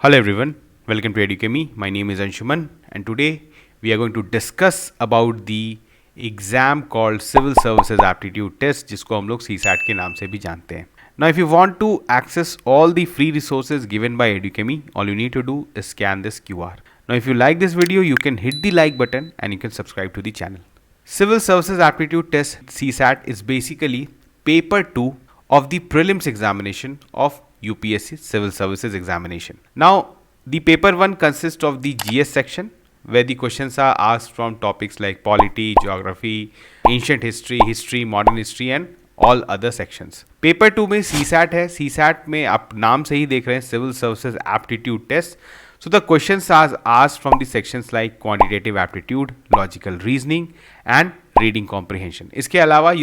Hello everyone, welcome to Educami. My name is Anshuman and today we are going to discuss about the exam called Civil Services Aptitude Test जिसको हम लोग CSAT के नाम से भी जानते हैं. Now if you want to access all the free resources given by Educami, all you need to do is scan this QR. Now if you like this video, you can hit the like button and you can subscribe to the channel. Civil Services Aptitude Test CSAT is basically paper 2 of the prelims examination of UPSC Civil Services Examination. Now, the paper 1 consists of the GS section where the questions are asked from topics like polity, geography, ancient history, modern history and all other sections. Paper 2 में CSAT है. CSAT में आप नाम से ही देख रहे हैं Civil Services Aptitude Test. So the questions are asked from the sections like quantitative aptitude, logical reasoning and reading comprehension. इसके अलावा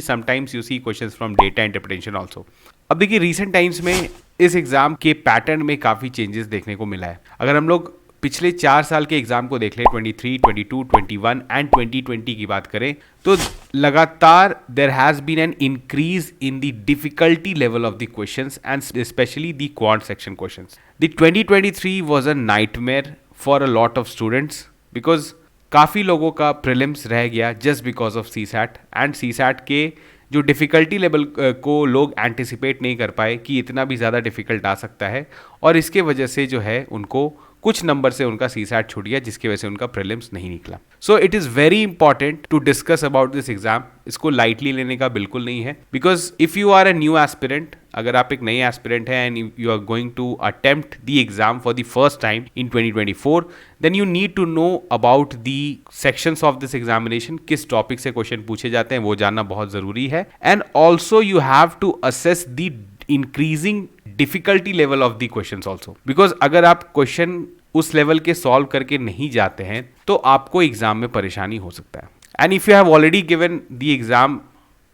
sometimes you see questions from data interpretation also. अब देखिए रिसेंट टाइम्स में इस एग्जाम के pattern में काफ़ी changes देखने को मिला है. अगर हम लोग पिछले 4 साल के एग्जाम को देख लें 23, 22, 21 एंड 2020 की बात करें तो लगातार there has been an increase in the difficulty level of the questions and specially the quant section questions. The 2023 was a nightmare for a lot of students because काफ़ी लोगों का प्रीलिम्स रह गया just because of CSAT and CSAT के जो difficulty level को लोग anticipate नहीं कर पाए कि इतना भी ज़्यादा डिफ़िकल्ट आ सकता है और इसके वजह से जो है उनको कुछ नंबर से उनका CSAT छूट गया जिसकी वजह से उनका प्रीलिम्स नहीं निकला. So it is very important to discuss about this exam. इसको लाइटली लेने का बिल्कुल नहीं है because if you are a new aspirant, अगर आप एक नए एस्पिरेंट हैं and you are going to attempt the exam for the first time in 2024 then you need to know about the sections of this examination. किस topic से question पूछे जाते हैं वो जानना बहुत ज़रूरी है and also you have to assess the increasing difficulty level of the questions also because अगर आप क्वेश्चन उस लेवल के सॉल्व करके नहीं जाते हैं तो आपको एग्जाम में परेशानी हो सकता है. And if you have already given the exam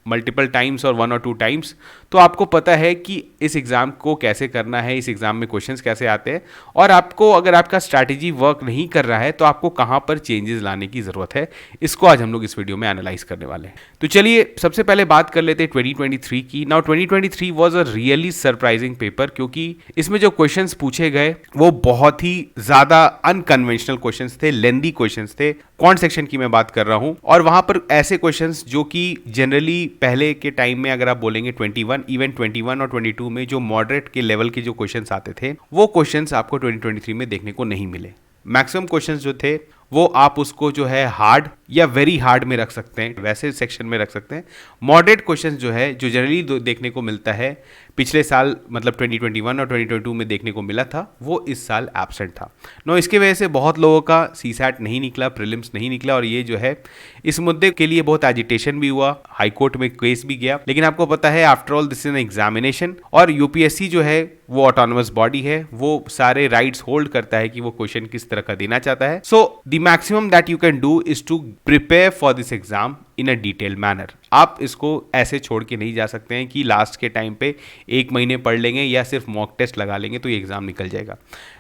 multiple times और 1 और 2 टाइम्स तो आपको पता है कि इस एग्ज़ाम को कैसे करना है, इस एग्ज़ाम में क्वेश्चंस कैसे आते हैं और आपको अगर आपका स्ट्रैटेजी वर्क नहीं कर रहा है तो आपको कहाँ पर चेंजेस लाने की ज़रूरत है. इसको आज हम लोग इस वीडियो में एनालाइज करने वाले हैं. तो चलिए सबसे पहले बात कर लेते हैं 2023 की. Now 2023 was a really surprising paper क्योंकि इसमें जो क्वेश्चंस पूछे गए वो बहुत ही ज़्यादा अनकन्वेंशनल क्वेश्चंस थे, लेंदी क्वेश्चंस थे. क्वांट सेक्शन की मैं बात कर रहा हूँ और वहाँ पर ऐसे क्वेश्चंस जो कि जनरली पहले के टाइम में अगर आप बोलेंगे 21, इवन 21 और 22 में जो मॉडरेट के लेवल के जो क्वेश्चंस आते थे वो क्वेश्चंस आपको 2023 में देखने को नहीं मिले. मैक्सिमम क्वेश्चंस जो थे वो आप उसको जो है हार्ड या वेरी हार्ड में रख सकते हैं, वैसे सेक्शन में रख सकते हैं. मॉडरेट क्वेश्चंस जो है जो जनरली देखने को मिलता है पिछले साल मतलब 2021 और 2022 में देखने को मिला था वो इस साल एब्सेंट था. नो इसके वजह से बहुत लोगों का CSAT नहीं निकला, प्रीलिम्स नहीं निकला और ये जो है इस मुद्दे के लिए बहुत एजिटेशन भी हुआ, हाई कोर्ट में केस भी गया. लेकिन आपको पता है after all this is an examination और UPSC जो है वो ऑटोनोमस बॉडी है, वो सारे राइट्स होल्ड करता है कि वो क्वेश्चन किस तरह का देना चाहता है. So the maximum that you can do is to prepare for this exam in a detail manner. आप इसको ऐसे छोड़ के नहीं जा सकते हैं कि लास्ट के टाइम पे 1 महीने पढ़ लेंगे या सिर्फ मॉक टेस्ट लगा लेंगे तो ये एग्जाम निकल जाएगा.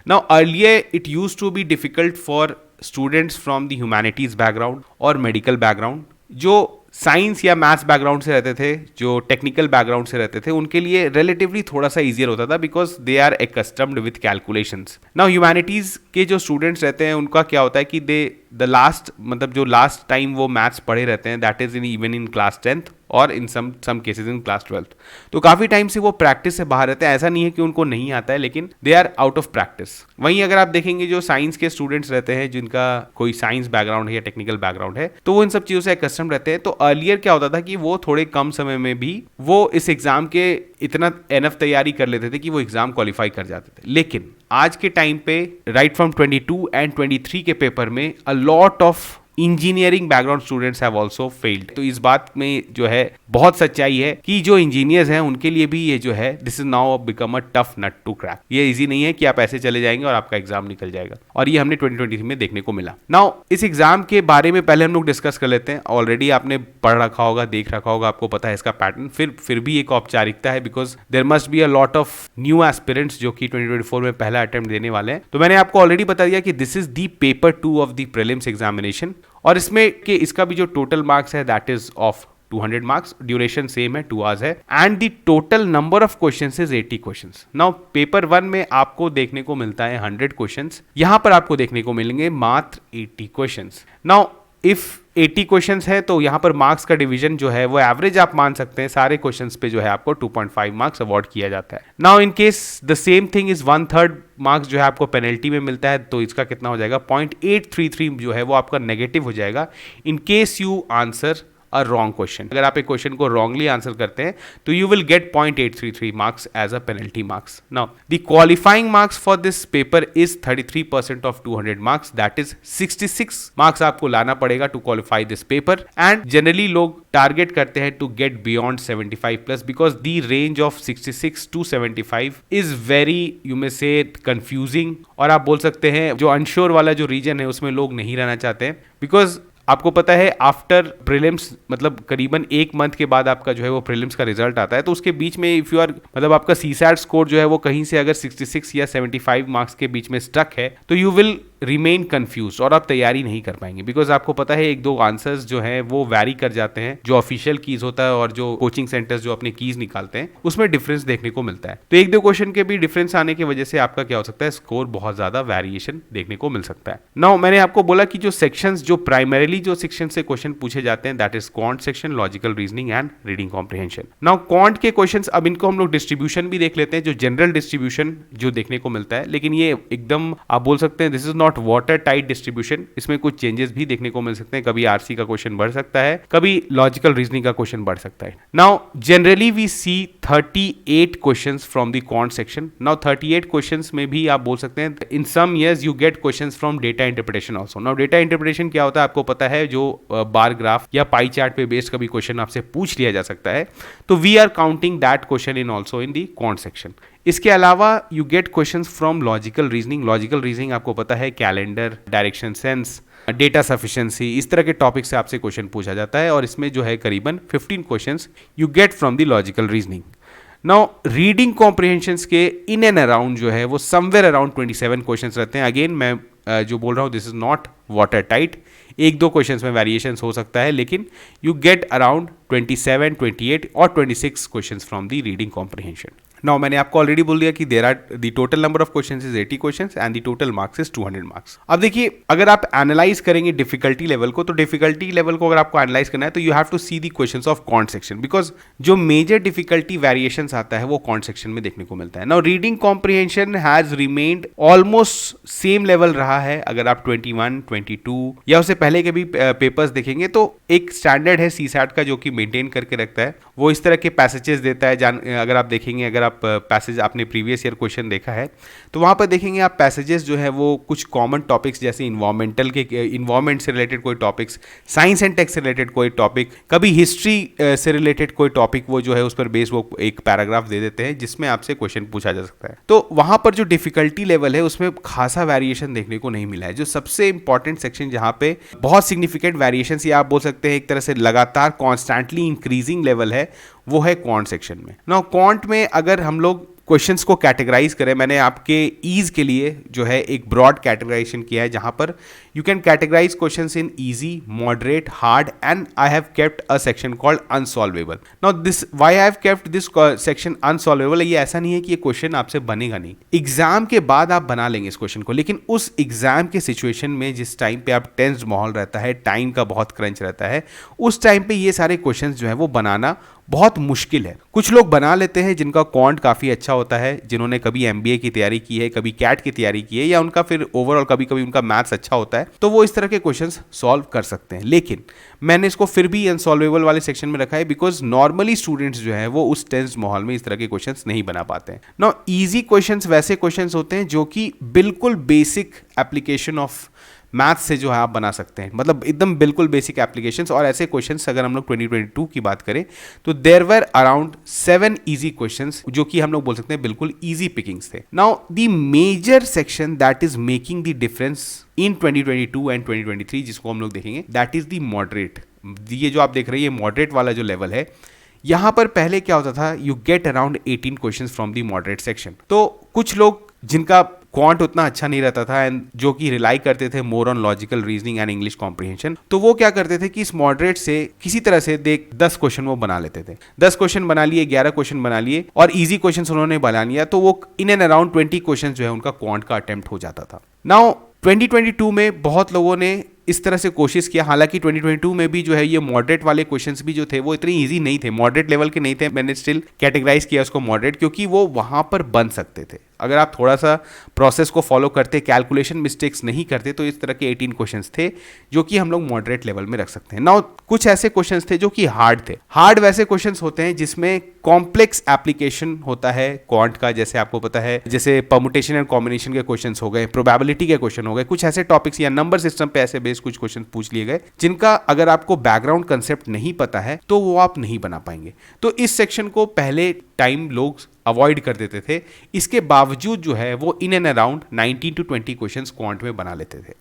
Now earlier it use to be difficult for students from the humanities background और मेडिकल बैकग्राउंड. जो साइंस या मैथ्स बैकग्राउंड से रहते थे, जो टेक्निकल बैकग्राउंड से रहते थे, उनके लिए रिलेटिवली थोड़ा सा ईजियर होता था because they are accustomed with calculations. Now humanities के जो स्टूडेंट्स रहते हैं उनका क्या होता है कि दे द लास्ट मतलब जो लास्ट टाइम वो मैथ्स पढ़े रहते हैं that is in even in class 10th और इन some cases in class 12th. तो काफ़ी टाइम से वो प्रैक्टिस से बाहर रहते हैं. ऐसा नहीं है कि उनको नहीं आता है लेकिन they are out of practice. वहीं अगर आप देखेंगे जो साइंस के स्टूडेंट्स रहते हैं जिनका कोई साइंस बैकग्राउंड है या टेक्निकल बैकग्राउंड है तो वो इन सब चीज़ों से कस्टम रहते हैं. तो अर्लियर क्या होता था कि वो थोड़े कम समय में भी वो इस एग्जाम के इतना एनफ तैयारी कर लेते थे कि वो एग्जाम क्वालिफाई कर जाते थे. लेकिन आज के टाइम पे राइट फ्रॉम 22 एंड 23 के पेपर में अ lot of engineering background students have also failed. तो इस बात में जो है बहुत सच्चाई है कि जो इंजीनियर्स हैं उनके लिए भी ये जो है this is now become a tough nut to crack. ये इजी नहीं है कि आप ऐसे चले जाएंगे और आपका एग्जाम निकल जाएगा और ये हमने 2023 में देखने को मिला. नाउ इस एग्जाम के बारे में पहले हम लोग डिस्कस कर लेते हैं. ऑलरेडी आपने पढ़ रखा होगा, देख रखा होगा, आपको पता है इसका पैटर्न. फिर भी एक औपचारिकता है because there must be a lot of new aspirants जो कि 2024 में पहला अटेम्प्ट देने वाले हैं. तो मैंने आपको ऑलरेडी बता दिया कि this is the paper 2 of the prelims examination और इसमें कि इसका भी जो टोटल मार्क्स है that is of 200 marks, duration same है 2 आवर्स है, and the total number of questions is 80 questions. Now paper 1 में आपको देखने को मिलता है 100 क्वेश्चंस, यहां पर आपको देखने को मिलेंगे मात्र 80 क्वेश्चंस। नाउ इफ 80 क्वेश्चंस है तो यहाँ पर मार्क्स का डिवीजन जो है वो एवरेज आप मान सकते हैं, सारे क्वेश्चंस पे जो है आपको 2.5 मार्क्स अवार्ड किया जाता है। Now in case the same thing is 1/3 marks जो है आपको पेनल्टी में मिलता है, तो इसका कितना हो जाएगा 0.833 जो है वो आपका नेगेटिव हो जाएगा in case you answer a wrong question. अगर आप एक क्वेश्चन को रॉन्गली आंसर करते हैं तो you will get 0.833 marks as a penalty marks. Now the qualifying marks for this paper is 33% of 200 marks, that is 66 marks आपको लाना पड़ेगा to qualify this paper, and generally लोग टारगेट करते हैं to get beyond 75+ because the range of 66 to 75 is very you may say confusing, और आप बोल सकते हैं जो अनश्योर वाला जो रीजन है उसमें लोग नहीं रहना चाहते हैं, बिकॉज आपको पता है आफ्टर प्रीलिम्स मतलब करीबन 1 मंथ के बाद आपका जो है वो प्रीलिम्स का रिजल्ट आता है, तो उसके बीच में इफ यू आर मतलब आपका सीसैट स्कोर जो है वो कहीं से अगर 66 या 75 मार्क्स के बीच में स्टक है तो यू विल रिमेन कंफ्यूज और आप तैयारी नहीं कर पाएंगे, बिकॉज आपको पता है 1-2 आंसर्स जो है वो वैरी कर जाते हैं, जो ऑफिशियल कीज होता है और जो कोचिंग सेंटर्स जो अपने कीज निकालते हैं उसमें डिफरेंस देखने को मिलता है। तो 1-2 क्वेश्चन के भी डिफरेंस आने की वजह से आपका क्या हो सकता है, स्कोर बहुत ज्यादा वेरिएशन देखने को मिल सकता है। नाउ मैंने आपको बोला कि जो सेक्शंस जो प्राइमरीली जो सेक्शन से क्वेश्चन पूछे जाते हैं that is quant section, logical reasoning and reading comprehension. Now quant के क्वेश्चंस अब इनको हम लोग डिस्ट्रीब्यूशन भी देख लेते हैं, जो जनरल डिस्ट्रीब्यूशन जो देखने को मिलता है, लेकिन ये एकदम आप बोल सकते हैं this is not water tight distribution, इसमें कुछ चेंजेस भी देखने को मिल सकते हैं, कभी आरसी का क्वेश्चन बढ़ सकता है, कभी लॉजिकल रीजनिंग का क्वेश्चन बढ़ सकता है। Now generally we see 38 questions from the quant section. Now 38 questions में भी आप बोल सकते हैं in some years you get questions from data interpretation also. Now data interpretation क्या होता है आपको पता है, जो बार ग्राफ या पाई चार्ट पे बेस्ड कभी क्वेश्चन आपसे पूछ लिया जा सकता है, तो we are counting that question in also in the quant section. इसके अलावा you get questions from logical reasoning. Logical reasoning आपको पता है calendar, direction sense, data sufficiency, इस तरह के टॉपिक से आपसे क्वेश्चन पूछा जाता है, और इसमें जो है करीबन 15 questions you get from the logical reasoning. Now reading comprehensions के इन एंड अराउंड जो है वो समवेयर अराउंड 27 क्वेश्चंस रहते हैं। अगेन मैं जो बोल रहा हूँ this is not water tight, 1-2 questions में वेरिएशंस हो सकता है, लेकिन यू गेट अराउंड 27, 28 और 26 questions from the reading comprehension. Now मैंने आपको ऑलरेडी बोल दिया कि there are the total number of questions is 80 questions and the total marks is 200 marks. अब देखिए अगर आप एनालाइज करेंगे डिफिकल्टी लेवल को, तो डिफिकल्टी लेवल को अगर आपको एनालाइज करना है तो you have to see the questions of quant section, because जो मेजर डिफिकल्टी वेरिएशंस आता है वो क्वांट सेक्शन में देखने को मिलता है। Now reading comprehension has remained almost same level रहा है, अगर आप 21, 22 या उससे पहले के भी पेपर्स देखेंगे तो एक स्टैंडर्ड है सीसैट का जो कि मेंटेन करके रखता है, वो इस तरह के पैसेजेस देता है। अगर आप देखेंगे, अगर आप पैसेज आपने प्रीवियस ईयर क्वेश्चन देखा है तो वहां पर देखेंगे आप पैसेजेस जो है वो कुछ कॉमन टॉपिक्स जैसे इन्वायरमेंट से रिलेटेड कोई टॉपिक्स, साइंस एंड टेक से रिलेटेड कोई टॉपिक, कभी हिस्ट्री से रिलेटेड कोई टॉपिक, वो जो है उस पर बेस वो एक पैराग्राफ दे देते हैं जिसमें आपसे क्वेश्चन पूछा जा सकता है। तो वहां पर जो डिफिकल्टी लेवल है उसमें खासा वेरिएशन देखने को नहीं मिला है। जो सबसे इंपॉर्टेंट सेक्शन जहां पे बहुत सिग्निफिकेंट वेरिएशन या आप बोल सकते हैं एक तरह से लगातार कॉन्स्टेंटली इंक्रीजिंग लेवल है, वो है क्वांट सेक्शन में। नाउ क्वांट में अगर हम लोग क्वेश्चंस को कैटेगराइज करें, मैंने आपके ईज के लिए जो है एक ब्रॉड कैटेगराइजेशन किया है जहां पर you can categorise questions in easy, moderate, hard and I have kept a section called unsolvable. Now this why I have kept this section unsolvable, ये ऐसा नहीं है कि ये क्वेश्चन आपसे बनेगा नहीं, एग्जाम के बाद आप बना लेंगे इस क्वेश्चन को, लेकिन उस एग्जाम के सिचुएशन में जिस टाइम पे आप टेंस्ड माहौल रहता है, टाइम का बहुत क्रंच रहता है, उस टाइम पे ये सारे क्वेश्चंस जो है वो बनाना बहुत मुश्किल है। कुछ लोग बना लेते हैं जिनका क्वांट काफ़ी अच्छा होता है, जिन्होंने कभी एमबीए की तैयारी की है, कभी कैट की तैयारी की है, या उनका फिर ओवरऑल कभी कभी उनका मैथ्स अच्छा होता है, तो वो इस तरह के क्वेश्चंस सॉल्व कर सकते हैं। लेकिन मैंने इसको फिर भी अनसॉल्वेबल वाले सेक्शन में रखा है बिकॉज नॉर्मली स्टूडेंट्स जो है वो उस टेंस्ड माहौल में इस तरह के क्वेश्चंस नहीं बना पाते हैं। नाउ इजी क्वेश्चंस वैसे क्वेश्चंस होते हैं जो कि बिल्कुल बेसिक एप्लीकेशन ऑफ मैथ्स से जो है आप बना सकते हैं, मतलब एकदम बिल्कुल बेसिक एप्लीकेशंस। और ऐसे क्वेश्चंस अगर हम लोग 2022 की बात करें तो there were around 7 easy questions जो कि हम लोग बोल सकते हैं बिल्कुल इजी पिकिंग्स थे। Now the major section that is making the difference in 2022 and 2023 जिसको हम लोग देखेंगे दैट इज द मॉडरेट। ये जो आप देख रहे हैं ये मॉडरेट वाला जो लेवल है, यहां पर पहले क्या होता था, you get around 18 questions from the moderate section. तो कुछ लोग जिनका क्वांट उतना अच्छा नहीं रहता था एंड जो कि रिलाई करते थे more on logical reasoning and English comprehension, तो वो क्या करते थे कि इस मॉडरेट से किसी तरह से 10 क्वेश्चन वो बना लेते थे। 10 क्वेश्चन बना लिए, 11 क्वेश्चन बना लिए और इजी क्वेश्चन उन्होंने बना लिया, तो वो इन एंड अराउंड 20 क्वेश्चन जो है उनका क्वांट का अटेम्प्ट हो जाता था। नाउ 2022 में बहुत लोगों ने इस तरह से कोशिश किया, हालांकि 2022 में भी जो है ये मॉडरेट वाले क्वेश्चंस भी जो थे वो इतने इजी नहीं थे, मॉडरेट लेवल के नहीं थे। मैंने स्टिल कैटेगराइज किया उसको मॉडरेट, क्योंकि वो वहां पर बन सकते थे अगर आप थोड़ा सा प्रोसेस को फॉलो करते, कैलकुलेशन मिस्टेक्स नहीं करते, तो इस तरह के 18 क्वेश्चंस थे जो कि हम लोग मॉडरेट लेवल में रख सकते हैं। नाउ कुछ ऐसे क्वेश्चंस थे जो कि हार्ड थे। हार्ड वैसे क्वेश्चंस होते हैं जिसमें कॉम्प्लेक्स एप्लीकेशन होता है क्वांट का, जैसे आपको पता है, जैसे परमुटेशन एंड कॉम्बिनेशन के क्वेश्चंस हो गए, प्रोबेबिलिटी के क्वेश्चन हो गए, कुछ ऐसे टॉपिक्स या नंबर सिस्टम पे ऐसे बेस्ड कुछ क्वेश्चन पूछ लिए गए जिनका अगर आपको बैकग्राउंड कंसेप्ट नहीं पता है तो वो आप नहीं बना पाएंगे। तो इस सेक्शन को पहले टाइम लोग अवॉइड कर देते थे, इसके बावजूद जो है वो in and around 19 to 20 questions quant में बना लेते थे।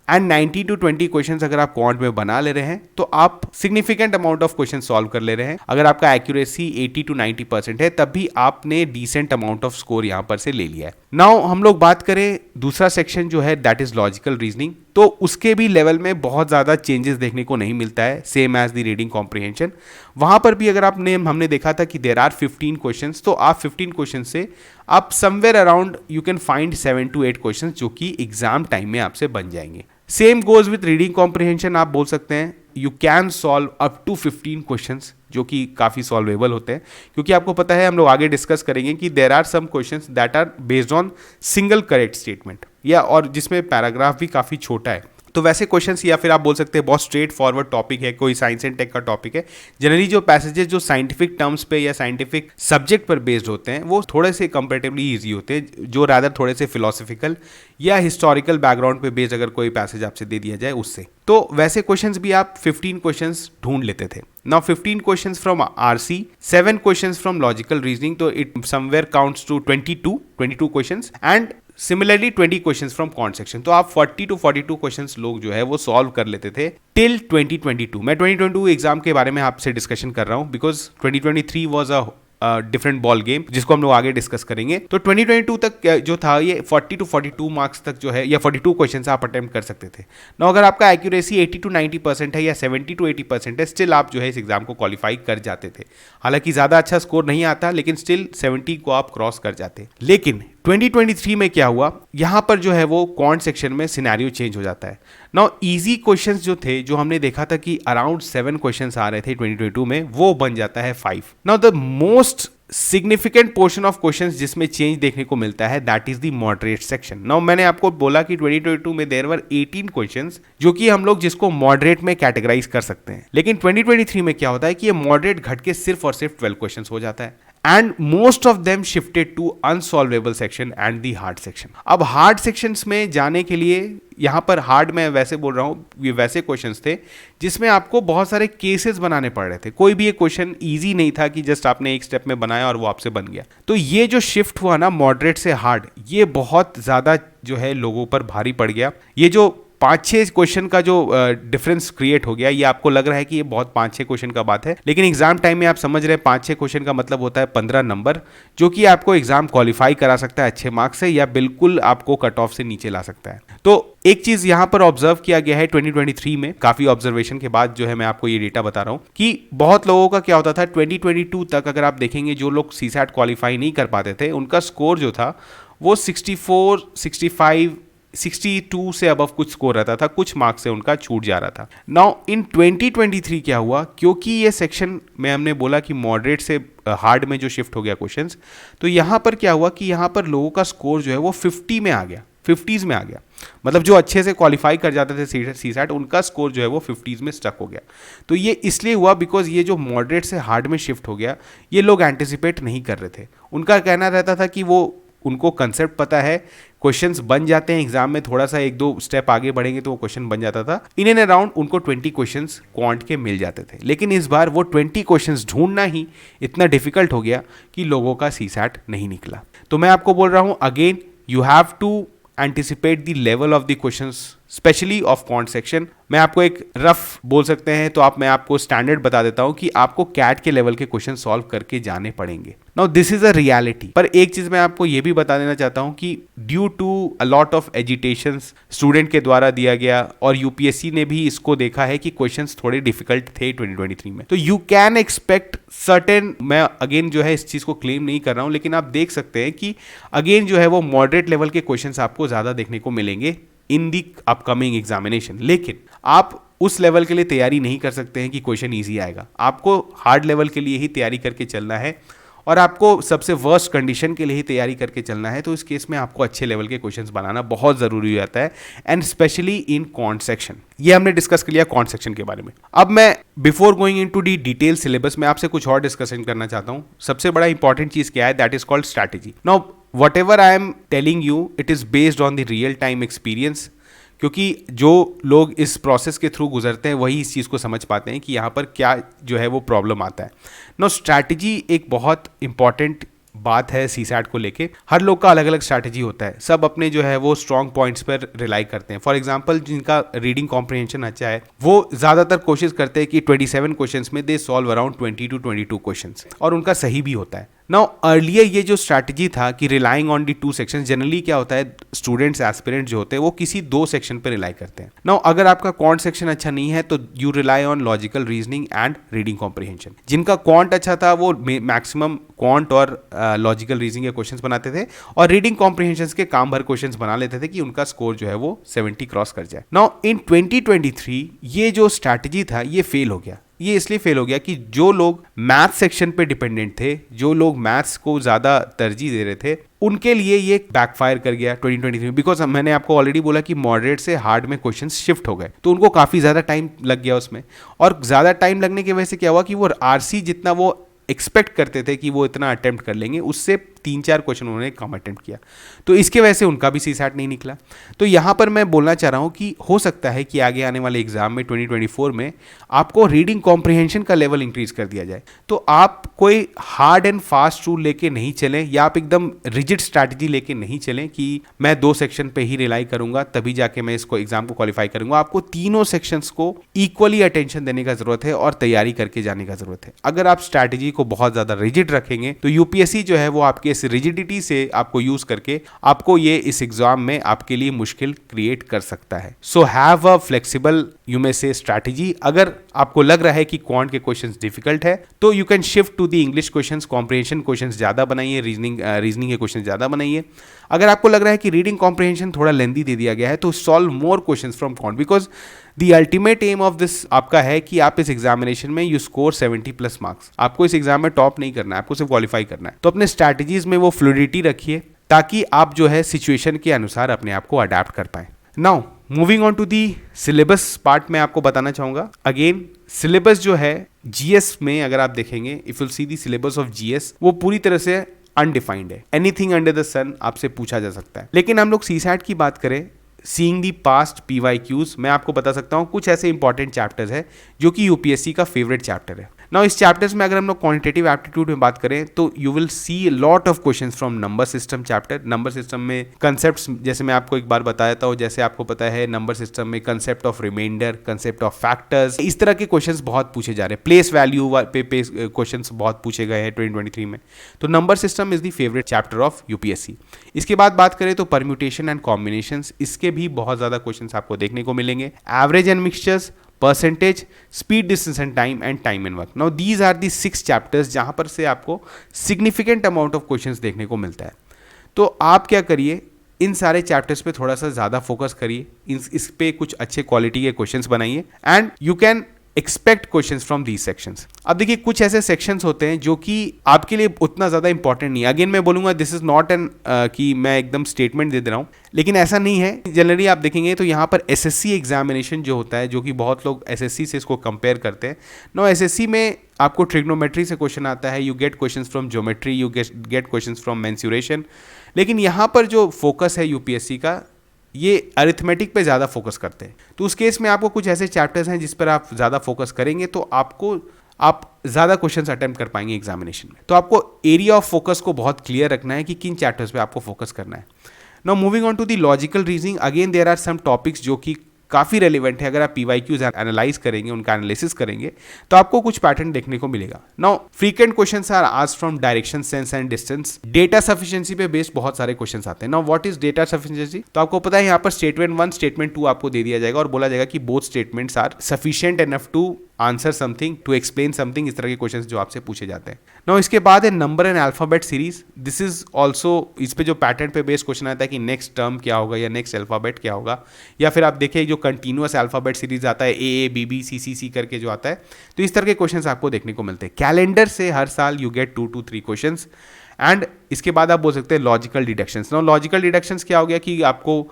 एंड 90 to 20 क्वेश्चंस अगर आप क्वांट में बना ले रहे हैं तो आप significant amount of question solve कर ले रहे हैं। अगर आपका एक्यूरेसी 80 to 90% है तब भी आपने डिसेंट अमाउंट ऑफ स्कोर यहां पर से ले लिया है। नाउ हम लोग बात करें दूसरा सेक्शन जो है दैट इज लॉजिकल रीजनिंग, तो उसके भी लेवल में बहुत ज़्यादा चेंजेस देखने को नहीं मिलता है, same as the reading comprehension. वहाँ पर भी अगर हमने देखा था कि देर आर 15 क्वेश्चंस, तो आप 15 क्वेश्चन से आप somewhere around you can find 7 to 8 questions जो कि एग्जाम टाइम में आपसे बन जाएंगे। Same goes with reading comprehension, आप बोल सकते हैं you can solve up to 15 questions जो कि काफ़ी सॉल्वेबल होते हैं, क्योंकि आपको पता है हम लोग आगे डिस्कस करेंगे कि there are some questions that are based on single correct statement या और जिसमें पैराग्राफ भी काफ़ी छोटा है। तो वैसे क्वेश्चंस, या फिर आप बोल सकते हैं बहुत स्ट्रेट फॉरवर्ड टॉपिक है, कोई साइंस एंड टेक का टॉपिक है, जनरली जो पैसेजेस जो साइंटिफिक टर्म्स पे या साइंटिफिक सब्जेक्ट पर बेस्ड होते हैं वो थोड़े से कंपैरेटिवली इजी होते हैं, जो रादर थोड़े से फिलोसफिकल या हिस्टोरिकल बैकग्राउंड पे बेस्ड अगर कोई पैसेज आपसे दे दिया जाए उससे, तो वैसे क्वेश्चंस भी आप 15 क्वेश्चंस ढूंढ लेते थे। Now 15 questions from RC, 7 questions from logical reasoning, तो it somewhere counts to 22 questions and similarly 20 questions from quant section. तो आप 40 to 42 क्वेश्चंस लोग जो है वो सॉल्व कर लेते थे टिल 2022। मैं 2022 एग्जाम के बारे में आपसे डिस्कशन कर रहा हूं because 2023 was a different ball game जिसको हम लोग आगे डिस्कस करेंगे। तो 2022 तक जो था ये 40 to 42 मार्क्स तक जो है या 42 क्वेश्चन आप अटेम्प्ट कर सकते थे ना। अगर आपका एक्यूरेसी 80 to 90% है या 70 to 80% है, स्टिल आप जो है इस एग्जाम को क्वालिफाई कर जाते थे। हालांकि ज़्यादा अच्छा स्कोर नहीं आता लेकिन स्टिल 70 को आप क्रॉस कर जाते। लेकिन 2023 में क्या हुआ, यहाँ पर जो है वो क्वांट सेक्शन में सिनेरियो चेंज हो जाता है। नाउ इजी क्वेश्चंस जो थे, जो हमने देखा था कि अराउंड 7 क्वेश्चंस आ रहे थे 2022 में, वो बन जाता है 5। Now the most significant portion of questions जिसमें चेंज देखने को मिलता है that is the moderate section. Now मैंने आपको बोला कि 2022 में देयर वर 18 क्वेश्चंस जो कि हम लोग जिसको मॉडरेट में कैटेगराइज कर सकते हैं, लेकिन 2023 में क्या होता है कि ये मॉडरेट घट के सिर्फ और सिर्फ 12 क्वेश्चंस हो जाता है and most of them shifted to unsolvable section and the hard section। अब hard sections में जाने के लिए यहाँ पर hard मैं वैसे बोल रहा हूँ, ये वैसे क्वेश्चंस थे जिसमें आपको बहुत सारे केसेस बनाने पड़ रहे थे। कोई भी एक क्वेश्चन इजी नहीं था कि जस्ट आपने एक स्टेप में बनाया और वो आपसे बन गया। तो ये जो शिफ्ट हुआ ना मॉडरेट से हार्ड, ये बहुत ज़्यादा जो है लोगों पर भारी पड़ गया। ये जो 5-6 क्वेश्चन का जो डिफरेंस क्रिएट हो गया, ये आपको लग रहा है कि ये बहुत 5-6 क्वेश्चन का बात है, लेकिन एग्जाम टाइम में आप समझ रहे हैं 5-6 क्वेश्चन का मतलब होता है 15 नंबर, जो कि आपको एग्जाम क्वालिफाई करा सकता है अच्छे मार्क्स से या बिल्कुल आपको कट ऑफ से नीचे ला सकता है। तो एक चीज यहां पर ऑब्जर्व किया गया है 2023 में, काफी ऑब्जर्वेशन के बाद जो है मैं आपको ये डेटा बता रहा हूं कि बहुत लोगों का क्या होता था 2022 तक अगर आप देखेंगे जो लोग सीसैट क्वालिफाई नहीं कर पाते थे उनका स्कोर जो था वो 64, 65, 62 से अबव कुछ स्कोर रहता था, कुछ मार्क्स से उनका छूट जा रहा था। नाउ इन 2023 क्या हुआ, क्योंकि ये सेक्शन में हमने बोला कि मॉडरेट से हार्ड में जो शिफ्ट हो गया क्वेश्चंस, तो यहाँ पर क्या हुआ कि यहाँ पर लोगों का स्कोर जो है वो 50 में आ गया, 50s में आ गया। मतलब जो अच्छे से क्वालिफाई कर जाते थे सीसैट, उनका स्कोर जो है वो 50s में स्टक हो गया। तो ये इसलिए हुआ बिकॉज ये जो मॉडरेट से हार्ड में शिफ्ट हो गया, ये लोग एंटिसिपेट नहीं कर रहे थे। उनका कहना रहता था कि वो उनको कंसेप्ट पता है, क्वेश्चंस बन जाते हैं एग्जाम में, थोड़ा सा 1-2 स्टेप आगे बढ़ेंगे तो वो क्वेश्चन बन जाता था। इन एंड अराउंड उनको 20 क्वेश्चंस क्वांट के मिल जाते थे। लेकिन इस बार वो 20 क्वेश्चंस ढूंढना ही इतना डिफिकल्ट हो गया कि लोगों का सीसैट नहीं निकला। तो मैं आपको बोल रहा हूं again, you have to anticipate the level of the questions specially of quant section. मैं आपको एक रफ बोल सकते हैं तो मैं आपको स्टैंडर्ड बता देता हूं कि आपको कैट के लेवल के क्वेश्चन सॉल्व करके जाने पड़ेंगे। Now this is a reality. पर एक चीज मैं आपको ये भी बता देना चाहता हूं कि due to a lot of agitations student के द्वारा दिया गया और यूपीएससी ने भी इसको देखा है कि क्वेश्चंस थोड़े डिफिकल्ट थे 2023 में, तो यू कैन एक्सपेक्ट सर्टेन, मैं अगेन जो है इस चीज को क्लेम नहीं कर रहा हूं, लेकिन आप देख सकते हैं कि अगेन जो है वो मॉडरेट लेवल के क्वेश्चंस आपको ज्यादा देखने को मिलेंगे इन दी अपकमिंग एग्जामिनेशन। लेकिन आप उस लेवल के लिए तैयारी नहीं कर सकते हैं कि क्वेश्चन ईजी आएगा। आपको हार्ड लेवल के लिए ही तैयारी करके चलना है और आपको सबसे वर्स्ट कंडीशन के लिए ही तैयारी करके चलना है। तो इस केस में आपको अच्छे लेवल के क्वेश्चंस बनाना बहुत जरूरी हो जाता है, and specially in quant section. ये हमने डिस्कस कर लिया क्वांट सेक्शन के बारे में। अब मैं before going into the detail syllabus में आपसे कुछ और डिस्कशन करना चाहता हूं। सबसे बड़ा इंपॉर्टेंट चीज क्या है, that is called strategy. Now whatever I am telling you, it is based on the real time experience, क्योंकि जो लोग इस प्रोसेस के थ्रू गुजरते हैं वही इस चीज़ को समझ पाते हैं कि यहाँ पर क्या जो है वो प्रॉब्लम आता है। नो स्ट्रैटेजी एक बहुत इंपॉर्टेंट बात है सीसैट को लेके। हर लोग का अलग अलग स्ट्रैटेजी होता है, सब अपने जो है वो स्ट्रॉन्ग पॉइंट्स पर रिलाई करते हैं। फॉर एग्जांपल जिनका रीडिंग कॉम्प्रिहेंशन अच्छा है वो ज़्यादातर कोशिश करते हैं कि 27 क्वेश्चंस में they solve around 20 to 22 questions, और उनका सही भी होता है। नाउ अर्लियर ये जो स्ट्रैटेजी था कि relying on the 2 section, generally क्या होता है स्टूडेंट्स एस्पिरेंट जो होते हैं वो किसी 2 सेक्शन पर रिलाई करते हैं। नाउ अगर आपका क्वांट सेक्शन अच्छा नहीं है तो you rely on logical reasoning and reading comprehension. जिनका क्वांट अच्छा था वो मैक्सिमम क्वांट और लॉजिकल रीजनिंग के क्वेश्चंस बनाते थे और रीडिंग कॉम्प्रिहेंशन के काम भर क्वेश्चंस बना लेते थे कि उनका स्कोर जो है वो 70 क्रॉस कर जाए। नाउ इन 2023 ये जो स्ट्रैटेजी था ये फेल हो गया। ये इसलिए फेल हो गया कि जो लोग मैथ सेक्शन पे डिपेंडेंट थे, जो लोग मैथ्स को ज़्यादा तरजीह दे रहे थे, उनके लिए ये बैकफायर कर गया 2023 में। बिकॉज मैंने आपको ऑलरेडी बोला कि मॉडरेट से हार्ड में क्वेश्चंस शिफ्ट हो गए, तो उनको काफ़ी ज़्यादा टाइम लग गया उसमें। और ज़्यादा टाइम लगने की वजह से क्या हुआ कि वो आरसी जितना वो एक्सपेक्ट करते थे कि वो इतना अटेम्प्ट कर लेंगे, उससे 3-4 क्वेश्चन उन्होंने कम अटेम्प्ट किया, तो इसके वजह से उनका भी सीसैट नहीं निकला। तो यहाँ पर मैं बोलना चाह रहा हूँ कि हो सकता है कि आगे आने वाले एग्जाम में 2024 में आपको रीडिंग कॉम्प्रिहेंशन का लेवल इंक्रीज कर दिया जाए। तो आप कोई हार्ड एंड फास्ट रूल लेके नहीं चलें, या आप एकदम रिजिड स्ट्रैटेजी लेके नहीं चलें कि मैं 2 सेक्शन पे ही रिलाई करूंगा तभी जाके मैं इसको एग्जाम को क्वालिफाई करूंगा। आपको तीनों सेक्शंस को इक्वली अटेंशन देने का जरूरत है और तैयारी करके जाने का जरूरत है। अगर आप स्ट्रैटेजी को बहुत ज्यादा रिजिड रखेंगे तो यूपीएससी जो है वो आपके इस रिजिडिटी से आपको यूज करके आपको ये इस एग्जाम में आपके लिए मुश्किल क्रिएट कर सकता है। So have a flexible you may से स्ट्रैटेजी। अगर आपको लग रहा है कि क्वांट के क्वेश्चंस डिफिकल्ट है तो you can shift to the English questions, comprehension questions ज्यादा बनाइए, रीजनिंग के क्वेश्चन ज्यादा बनाइए। अगर आपको लग रहा है कि रीडिंग कॉम्प्रिहेंशन थोड़ा लेंथी दे दिया गया है तो solve more questions from quant, because the ultimate aim of this आपका है कि आप इस एग्जामिनेशन में यू स्कोर 70+ मार्क्स। आपको इस एग्जाम में टॉप नहीं करना है, आपको सिर्फ क्वालिफाई करना है। तो अपने स्ट्रैटेजीज में वो फ्लूइडिटी रखिए ताकि आप जो है सिचुएशन के अनुसार अपने आप को अडेप्ट कर पाए। Now moving on to the syllabus part में आपको बताना चाहूंगा। अगेन सिलेबस जो है जीएस में अगर आप देखेंगे, if you see the syllabus of GS, वो पूरी तरह से अनडिफाइंड है। एनीथिंग अंडर द सन आपसे पूछा जा सकता है। लेकिन हम लोग सीसैट की बात करें, सीइंग दी पास्ट पीवाईक्यूज, मैं आपको बता सकता हूं कुछ ऐसे इंपॉर्टेंट चैप्टर्स है जो कि यूपीएससी का फेवरेट चैप्टर है। नाउ इस चैप्टर्स में अगर हम लोग क्वांटिटेटिव एप्टीट्यूड में बात करें तो you will see lot of questions from number system chapter. Number system में कंसेप्ट्स, जैसे मैं आपको एक बार बताया था, जैसे आपको पता है नंबर सिस्टम में concept of reminder, concept of factors, इस तरह के क्वेश्चंस बहुत पूछे जा रहे हैं। प्लेस वैल्यू पे क्वेश्चंस बहुत पूछे गए हैं 2023 में। तो number system is the favourite chapter of UPSC. इसके बाद बात करें तो परम्यूटेशन एंड कॉम्बिनेशंस, इसके भी बहुत ज्यादा क्वेश्चंस आपको देखने को मिलेंगे। Average and mixtures, percentage, speed, distance and time and work. Now these are the 6 chapters जहां पर से आपको सिग्निफिकेंट अमाउंट ऑफ क्वेश्चंस देखने को मिलता है। तो आप क्या करिए, इन सारे चैप्टर्स पे थोड़ा सा ज्यादा फोकस करिए, इस पे कुछ अच्छे क्वालिटी के क्वेश्चंस बनाइए and you can expect questions from these sections. अब देखिए कुछ ऐसे सेक्शंस होते हैं जो कि आपके लिए उतना ज्यादा इंपॉर्टेंट नहीं है। अगेन मैं बोलूंगा दिस इज नॉट एन कि मैं एकदम स्टेटमेंट दे रहा हूं, लेकिन ऐसा नहीं है। जनरली आप देखेंगे तो यहाँ पर एसएससी एग्जामिनेशन जो होता है, जो कि बहुत लोग एसएससी से इसको कंपेयर करते हैं। नो एसएससी में आपको ट्रिग्नोमेट्री से क्वेश्चन आता है, you get questions from geometry, you get questions from mensuration. लेकिन यहाँ पर जो फोकस है यूपीएससी का, ये अरिथमेटिक पे ज़्यादा फोकस करते हैं। तो उस केस में आपको कुछ ऐसे चैप्टर्स हैं जिस पर आप ज़्यादा फोकस करेंगे तो आप ज़्यादा क्वेश्चंस अटेम्प्ट कर पाएंगे एग्जामिनेशन में। तो आपको एरिया ऑफ फोकस को बहुत क्लियर रखना है कि किन चैप्टर्स पे आपको फोकस करना है। Now moving on to the logical reasoning, again there are some topics जो कि काफ़ी रेलिवेंट है। अगर आप पीवाईक्यूज एनालाइज करेंगे, उनका एनालिसिस करेंगे, तो आपको कुछ पैटर्न देखने को मिलेगा। Now frequent questions are asked from direction, sense and distance. Data sufficiency पे बेस्ड बहुत सारे क्वेश्चंस आते हैं। Now what is data sufficiency? तो आपको पता है यहाँ पर स्टेटमेंट 1 स्टेटमेंट 2 आपको दे दिया जाएगा और बोला जाएगा कि both statements are sufficient enough to answer something, to explain something. इस तरह के क्वेश्चंस जो आपसे पूछे जाते हैं। नाउ इसके बाद है number and alphabet series. This is also, इस पे जो पैटर्न पे बेस्ड क्वेश्चन आता है कि नेक्स्ट टर्म क्या होगा या नेक्स्ट अल्फाबेट क्या होगा, या फिर आप देखिए जो कंटिन्यूअस अल्फाबेट सीरीज आता है ए बी बी सी सी सी करके जो आता है, तो इस तरह के क्वेश्चंस आपको देखने को मिलते हैं। कैलेंडर से हर साल you get 2 to 3 questions. And इसके बाद आप बोल सकते हैं logical deductions. Now logical deductions क्या हो गया कि आपको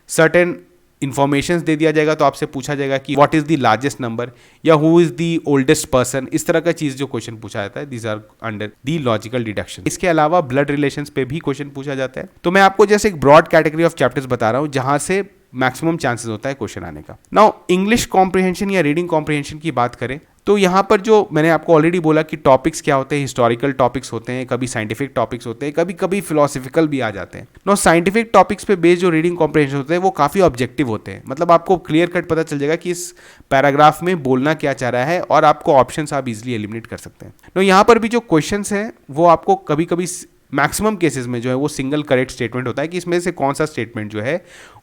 सर्टेन इन्फॉर्मेशन दे दिया जाएगा, तो आपसे पूछा जाएगा कि what is the largest number या who is the oldest person. इस तरह का चीज जो क्वेश्चन पूछा जाता है, these are under the logical deduction. इसके अलावा ब्लड रिलेशंस पे भी क्वेश्चन पूछा जाता है। तो मैं आपको जैसे एक ब्रॉड कैटेगरी ऑफ चैप्टर्स बता रहा हूं जहां से मैक्सिमम चांसेस होता है क्वेश्चन आने का। नाउ इंग्लिश कॉम्प्रिहेंशन या रीडिंग कॉम्प्रिहेंशन की बात करें तो यहाँ पर जो मैंने आपको ऑलरेडी बोला कि टॉपिक्स क्या होते हैं, हिस्टोरिकल टॉपिक्स होते हैं, कभी साइंटिफिक टॉपिक्स होते हैं, कभी कभी फिलोसफिकल भी आ जाते हैं। नो साइंटिफिक टॉपिक्स पे बेस्ड जो रीडिंग कॉम्प्रिहेंशन होते हैं वो काफ़ी ऑब्जेक्टिव होते हैं। मतलब आपको क्लियर कट पता चल जाएगा कि इस पैराग्राफ में बोलना क्या चाह रहा है और आपको ऑप्शंस आप इजिली एलिमिनेट कर सकते हैं। नो यहाँ पर भी जो क्वेश्चंस हैं वो आपको कभी कभी मैक्सिमम केसेस में जो है वो सिंगल करेक्ट स्टेटमेंट होता है कि इसमें से कौन सा स्टेटमेंट जो है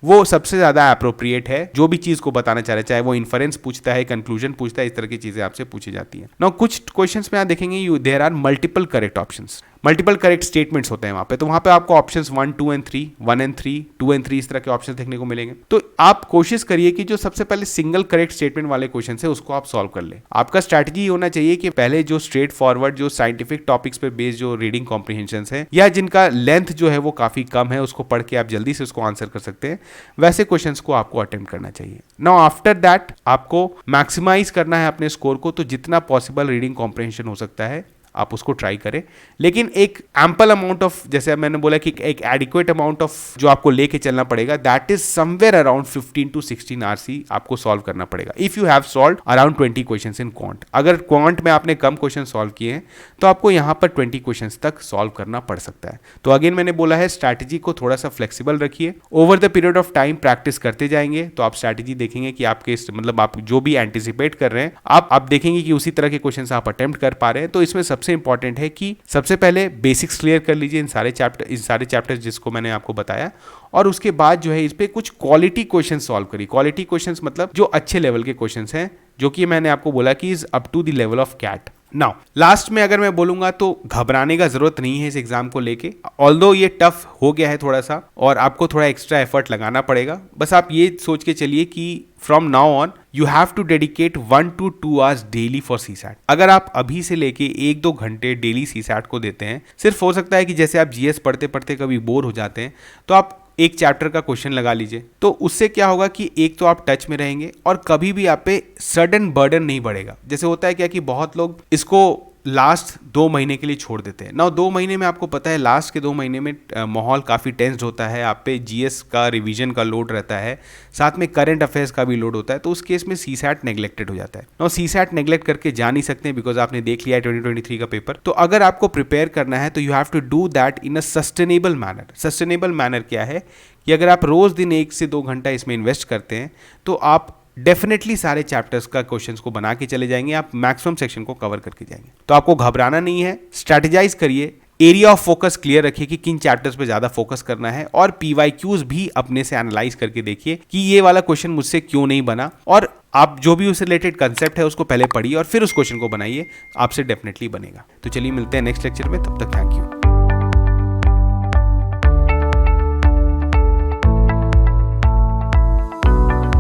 वो सबसे ज़्यादा अप्रोप्रिएट है जो भी चीज़ को बताना चाह रहे हैं, चाहे वो इन्फरेंस पूछता है, कंक्लूजन पूछता है, इस तरह की चीज़ें आपसे पूछी जाती हैं। नाउ कुछ क्वेश्चंस में आप देखेंगे there are multiple correct options, multiple correct statements होते हैं वहाँ पे। तो वहाँ पे आपको ऑप्शंस 1, 2 and 3, 1 and 3, 2 and 3 इस तरह के ऑप्शंस देखने को मिलेंगे। तो आप कोशिश करिए कि जो सबसे पहले सिंगल करेक्ट स्टेटमेंट वाले क्वेश्चन है उसको आप सॉल्व कर ले। आपका स्ट्रैटेजी होना चाहिए कि पहले जो स्ट्रेट फॉरवर्ड जो साइंटिफिक टॉपिक्स पे बेस्ड जो रीडिंग कॉम्प्रिहेंशन है या जिनका लेंथ जो है वो काफी कम है, उसको पढ़ के आप जल्दी से उसको आंसर कर सकते हैं, वैसे क्वेश्चंस को आपको अटेम्प्ट करना चाहिए। नाउ आफ्टर दैट आपको मैक्सिमाइज करना है अपने स्कोर को, तो जितना पॉसिबल रीडिंग कॉम्प्रिहेंशन हो सकता है आप उसको ट्राई करें, लेकिन एक एम्पल अमाउंट ऑफ, जैसे मैंने बोला कि एक एडिक्वेट अमाउंट ऑफ जो आपको लेके चलना पड़ेगा, that is somewhere around 15 to 16 hours ही आपको सॉल्व करना पड़ेगा। If you have solve around 20 questions in quant, अगर क्वांट में आपने कम क्वेश्चन सॉल्व किए हैं तो आपको यहाँ पर 20 क्वेश्चंस तक सॉल्व करना पड़ सकता है। तो अगेन मैंने बोला है स्ट्रैटेजी को थोड़ा सा फ्लेक्सिबल रखिए, over the period of time practice करते जाएंगे तो आप स्ट्रैटेजी देखेंगे कि आपके मतलब आप जो भी एंटिसिपेट कर रहे हैं आप देखेंगे कि उसी तरह के क्वेश्चन आप अटेम्प्ट कर पा रहे हैं। तो इसमें सबसे इंपॉर्टेंट है कि सबसे पहले बेसिक्स क्लियर कर लीजिए इन सारे चैप्टर्स जिसको मैंने आपको बताया, और उसके बाद जो है इस पे कुछ क्वालिटी क्वेश्चन सॉल्व करिए। क्वालिटी क्वेश्चंस मतलब जो अच्छे लेवल के क्वेश्चंस हैं, जो कि मैंने आपको बोला कि is up to the level of CAT. Now last में अगर मैं बोलूंगा तो घबराने का जरूरत नहीं है इस एग्जाम को लेके, ऑल्दो ये टफ हो गया है थोड़ा सा और आपको थोड़ा एक्स्ट्रा एफर्ट लगाना पड़ेगा। बस आप ये सोच के चलिए कि from now on you have to dedicate 1 to 2 hours daily for CSAT. अगर आप अभी से लेके 1-2 घंटे डेली सीसैट को देते हैं, सिर्फ हो सकता है कि जैसे आप जीएस पढ़ते पढ़ते कभी बोर हो जाते हैं तो आप एक चैप्टर का क्वेश्चन लगा लीजिए, तो उससे क्या होगा कि एक तो आप टच में रहेंगे और कभी भी आप पे सडन बर्डन नहीं बढ़ेगा। जैसे होता है क्या कि बहुत लोग इसको लास्ट 2 महीने के लिए छोड़ देते हैं ना। 2 महीने में आपको पता है लास्ट के 2 महीने में माहौल काफ़ी टेंस्ड होता है, आप पे जीएस का रिवीजन का लोड रहता है, साथ में करंट अफेयर्स का भी लोड होता है, तो उस केस में सीसैट नेग्लेक्टेड हो जाता है ना। सीसैट नेग्लेक्ट करके जा नहीं सकते बिकॉज आपने देख लिया है 2023 का पेपर। तो अगर आपको प्रिपेयर करना है तो you have to do that in a sustainable manner. Sustainable manner क्या है कि अगर आप रोज दिन 1 से 2 घंटा इसमें इन्वेस्ट करते हैं तो आप डेफिनेटली सारे चैप्टर्स का क्वेश्चंस को बना के चले जाएंगे, आप मैक्सिमम सेक्शन को कवर करके जाएंगे। तो आपको घबराना नहीं है, स्ट्रैटेजाइज करिए, एरिया ऑफ फोकस क्लियर रखिए कि किन चैप्टर्स पे ज्यादा फोकस करना है, और पीवाईक्यूज भी अपने से एनालाइज करके देखिए कि ये वाला क्वेश्चन मुझसे क्यों नहीं बना, और आप जो भी उससे रिलेटेड कंसेप्ट है उसको पहले पढ़िए और फिर उस क्वेश्चन को बनाइए, आपसे डेफिनेटली बनेगा। तो चलिए मिलते हैं नेक्स्ट लेक्चर में, तब तक थैंक यू।